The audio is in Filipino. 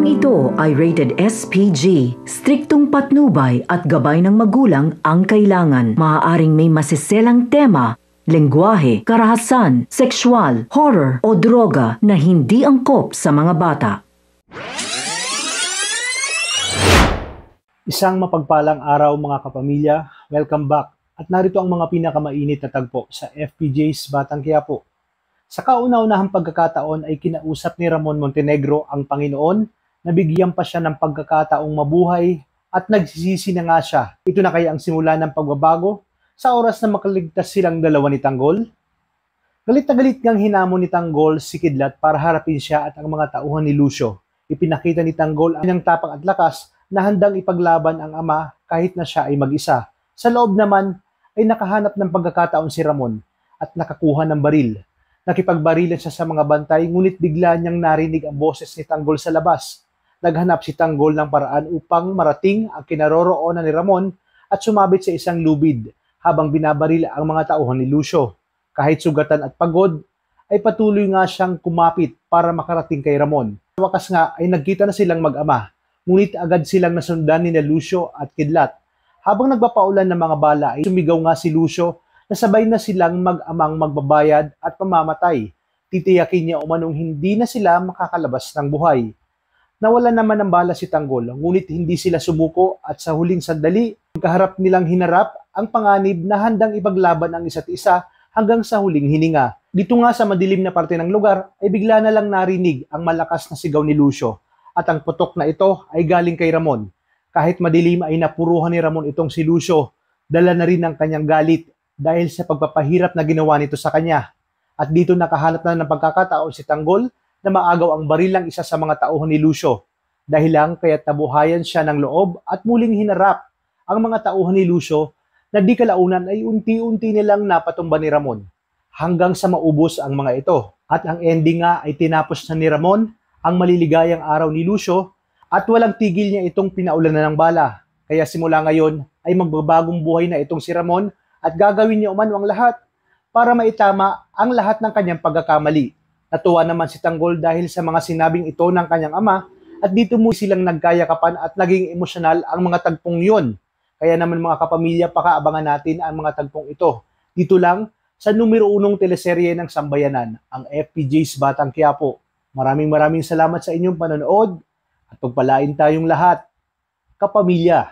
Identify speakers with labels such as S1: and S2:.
S1: Programang ito ay rated SPG. Striktong patnubay at gabay ng magulang ang kailangan. Maaaring may masiselang tema, lengguwahe, karahasan, sexual, horror o droga na hindi angkop sa mga bata.
S2: Isang mapagpalang araw mga kapamilya, welcome back. At narito ang mga pinakamainit na tagpo sa FPJ's Batang Quiapo. Sa kauna-unahang pagkakataon ay kinausap ni Ramon Montenegro ang Panginoon, nabigyan pa siya ng pagkakataong mabuhay at nagsisisi na nga siya. Ito na kaya ang simula ng pagbabago sa oras na makaligtas silang dalawa ni Tanggol? Galit na galit ngang hinamon ni Tanggol si Kidlat para harapin siya at ang mga tauhan ni Lucio. Ipinakita ni Tanggol ang kanyang tapang at lakas na handang ipaglaban ang ama kahit na siya ay mag-isa. Sa loob naman ay nakahanap ng pagkakataon si Ramon at nakakuha ng baril. Nakipagbarilan siya sa mga bantay, ngunit bigla niyang narinig ang boses ni Tanggol sa labas. Naghanap si Tanggol ng paraan upang marating ang kinaroroonan ni Ramon at sumabit sa isang lubid habang binabaril ang mga tauhan ni Lucio. Kahit sugatan at pagod, ay patuloy nga siyang kumapit para makarating kay Ramon. Sa wakas nga ay nagkita na silang mag-ama, ngunit agad silang nasundan ni Lucio at Kidlat. Habang nagpapaulan ng mga bala ay sumigaw nga si Lucio, nasabay na silang mag-amang magbabayad at pamamatay. Titiyakin niya umanong hindi na sila makakalabas ng buhay. Nawala naman ng bala si Tanggol, ngunit hindi sila sumuko at sa huling sandali, kaharap nilang hinarap ang panganib na handang ipaglaban ang isa't isa hanggang sa huling hininga. Dito nga sa madilim na parte ng lugar ay bigla na lang narinig ang malakas na sigaw ni Lucio at ang putok na ito ay galing kay Ramon. Kahit madilim ay napuruhan ni Ramon itong si Lucio, dala na rin ang kanyang galit dahil sa pagpapahirap na ginawa nito sa kanya. At dito nakahanap na ng pagkakataon si Tanggol na maagaw ang barilang isa sa mga tauhan ni Lucio. Dahil lang kaya't nabuhayan siya ng loob at muling hinarap ang mga tauhan ni Lucio na di kalaunan ay unti-unti nilang napatumba ni Ramon hanggang sa maubos ang mga ito. At ang ending nga ay tinapos na ni Ramon ang maliligayang araw ni Lucio at walang tigil niya itong pinaulanan ng bala. Kaya simula ngayon ay magbabagong buhay na itong si Ramon at gagawin niya umano ang lahat para maitama ang lahat ng kanyang pagkakamali. Natuwa naman si Tanggol dahil sa mga sinabing ito ng kanyang ama at dito mo silang nagkayakapan at naging emosyonal ang mga tagpong yun. Kaya naman mga kapamilya, pakaabangan natin ang mga tagpong ito. Dito lang sa numero 1 teleserye ng Sambayanan, ang FPJ's Batang Quiapo. Maraming salamat sa inyong panonood at pagpalain tayong lahat, kapamilya.